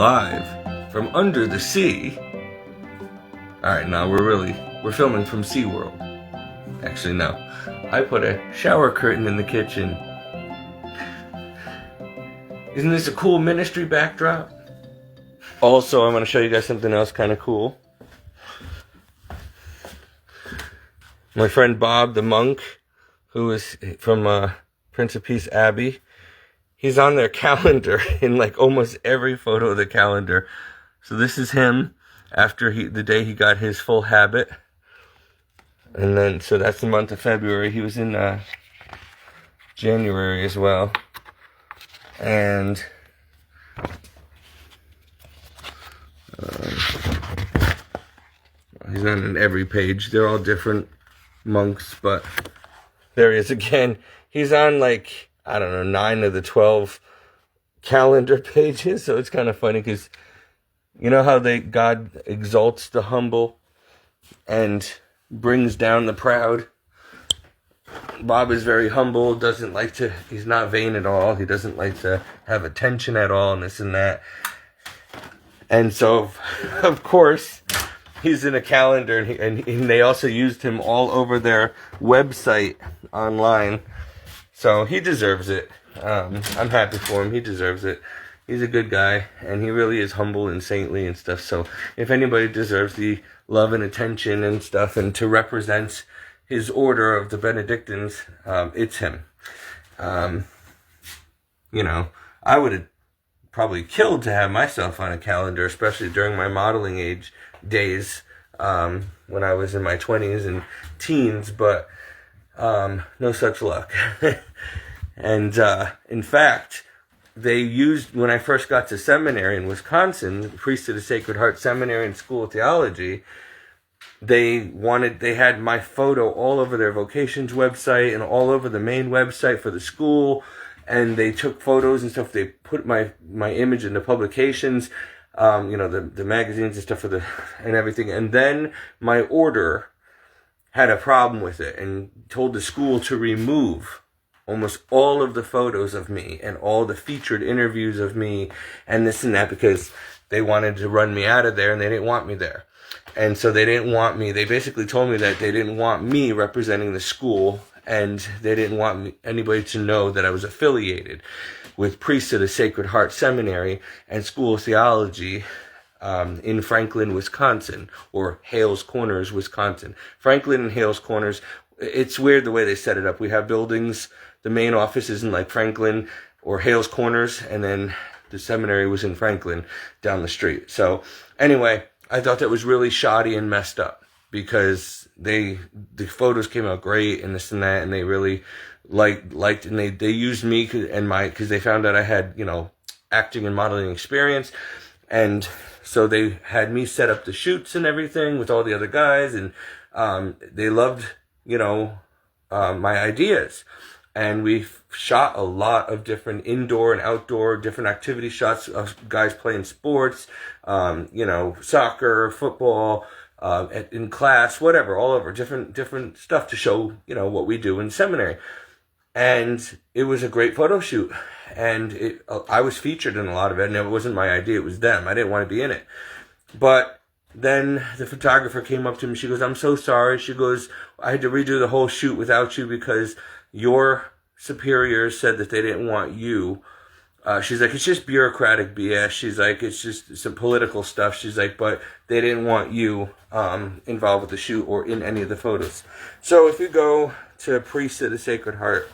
live from under the sea. Alright, now we're filming from SeaWorld. Actually, no. I put a shower curtain in the kitchen. Isn't this a cool ministry backdrop? Also, I'm going to show you guys something else kind of cool. My friend Bob, the monk, who is from Prince of Peace Abbey, he's on their calendar in like almost every photo of the calendar. So this is him after the day he got his full habit. And then, so that's the month of February. He was in January as well. And he's not on every page. They're all different monks, but there he is again. He's on like, I don't know, 9 of the 12 calendar pages. So it's kind of funny because you know how God exalts the humble and brings down the proud. Bob is very humble, he's not vain at all. He doesn't like to have attention at all and this and that. And so, of course, he's in a calendar, and they also used him all over their website online. So he deserves it. I'm happy for him. He deserves it. He's a good guy, and he really is humble and saintly and stuff. So if anybody deserves the love and attention and stuff, and to represent his order of the Benedictines, it's him. You know, I would have probably killed to have myself on a calendar, especially during my modeling age days, when I was in my 20s and teens, but no such luck. And in fact, they used, when I first got to seminary in Wisconsin, the Priest of the Sacred Heart Seminary and School of Theology, they had my photo all over their vocations website and all over the main website for the school, and they took photos and stuff. They put my image in the publications, you know, the magazines and stuff and everything. And then my order had a problem with it and told the school to remove almost all of the photos of me and all the featured interviews of me and this and that, because they wanted to run me out of there and they didn't want me there. And so they basically told me that they didn't want me representing the school, and they didn't want anybody to know that I was affiliated with Priests of the Sacred Heart Seminary and School of Theology in Franklin, Wisconsin, or Hales Corners, Wisconsin. Franklin and Hales Corners, it's weird the way they set it up. We have buildings, the main office is in like Franklin or Hales Corners, and then the seminary was in Franklin down the street. So anyway, I thought that was really shoddy and messed up, because the photos came out great and this and that, and they really liked, and they used me because they found out I had, you know, acting and modeling experience, and so they had me set up the shoots and everything with all the other guys, and they loved, you know, my ideas. And we shot a lot of different indoor and outdoor different activity shots of guys playing sports, you know, soccer, football, in class, whatever, all over, different stuff to show, you know, what we do in seminary. And it was a great photo shoot. And I was featured in a lot of it, and it wasn't my idea, it was them. I didn't want to be in it. But then the photographer came up to me, she goes, "I'm so sorry." She goes, "I had to redo the whole shoot without you because your superiors said that they didn't want you." She's like, "It's just bureaucratic BS." She's like, "It's just some political stuff." She's like, "But they didn't want you involved with the shoot or in any of the photos." So if you go to Priest of the Sacred Heart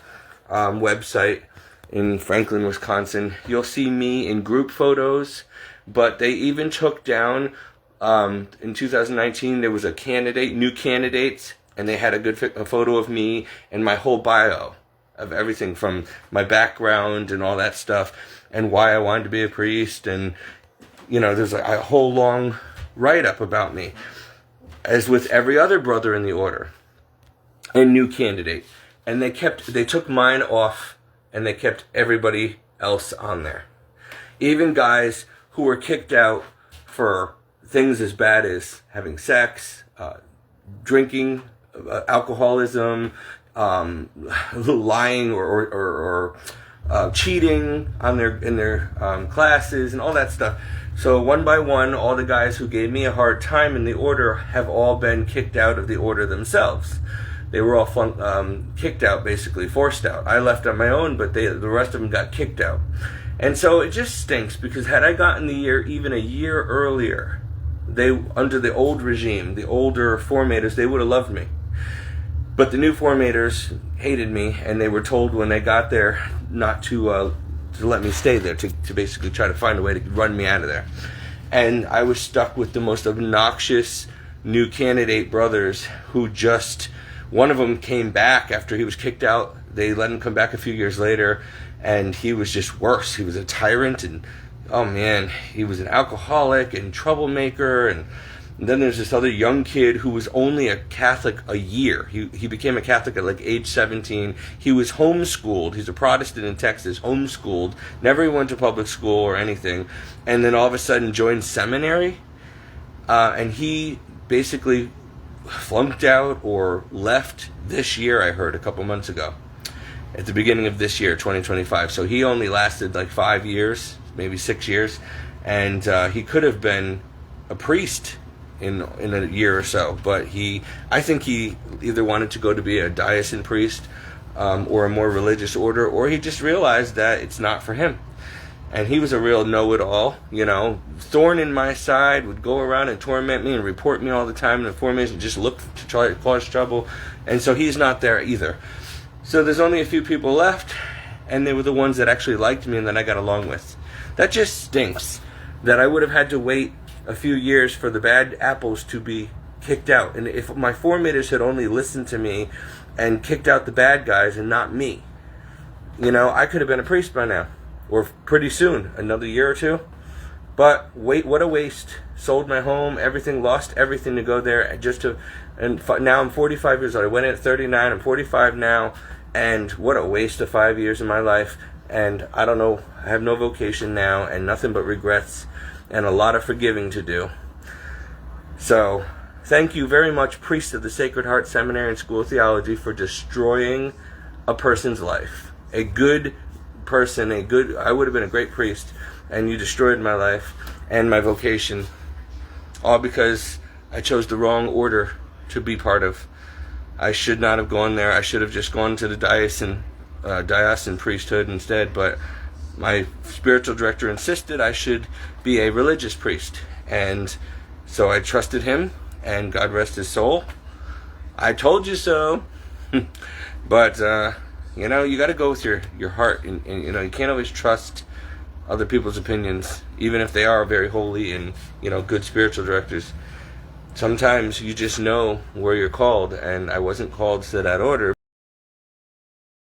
website in Franklin, Wisconsin, you'll see me in group photos, but they even took down, in 2019, there was new candidates, and they had a photo of me and my whole bio of everything from my background and all that stuff and why I wanted to be a priest. And, you know, there's a whole long write-up about me, as with every other brother in the order and new candidate. And they took mine off, and they kept everybody else on there. Even guys who were kicked out for things as bad as having sex, drinking, alcoholism, lying or cheating in their classes and all that stuff. So one by one, all the guys who gave me a hard time in the order have all been kicked out of the order themselves. They were all kicked out, basically forced out. I left on my own, but the rest of them got kicked out. And so it just stinks, because had I gotten the year even a year earlier, under the old regime, the older formators, they would have loved me. But the new formators hated me, and they were told when they got there not to let me stay there, to basically try to find a way to run me out of there. And I was stuck with the most obnoxious new candidate brothers who just, one of them came back after he was kicked out. They let him come back a few years later, and he was just worse. He was a tyrant, and oh man, he was an alcoholic and troublemaker. And then there's this other young kid who was only a Catholic a year. He became a Catholic at like age 17. He was homeschooled. He's a Protestant in Texas, homeschooled, never went to public school or anything, and then all of a sudden joined seminary. And he basically flunked out or left this year, I heard a couple months ago, at the beginning of this year, 2025. So he only lasted like 5 years, maybe 6 years, and he could have been a priest in a year or so, but I think he either wanted to go to be a diocesan priest or a more religious order, or he just realized that it's not for him. And he was a real know-it-all, thorn in my side, would go around and torment me and report me all the time in the formation, just look to try to cause trouble. And so he's not there either. So there's only a few people left, and they were the ones that actually liked me and that I got along with. That just stinks, that I would have had to wait a few years for the bad apples to be kicked out. And if my formators had only listened to me and kicked out the bad guys and not me, I could have been a priest by now, or pretty soon, another year or two. But wait, what a waste. Sold my home, everything, lost everything to go there, and now I'm 45 years old. I went in at 39, I'm 45 now, and what a waste of 5 years of my life. And I don't know, I have no vocation now, and nothing but regrets, and a lot of forgiving to do. So, thank you very much, priest of the Sacred Heart Seminary and School of Theology, for destroying a person's life. A good person, I would have been a great priest, and you destroyed my life and my vocation, all because I chose the wrong order to be part of. I should not have gone there. I should have just gone to the diocesan priesthood instead, but my spiritual director insisted I should be a religious priest, and so I trusted him, and God rest his soul. I told you so. But you got to go with your heart, and you can't always trust other people's opinions, even if they are very holy and good spiritual directors. Sometimes you just know where you're called, and I wasn't called to that order.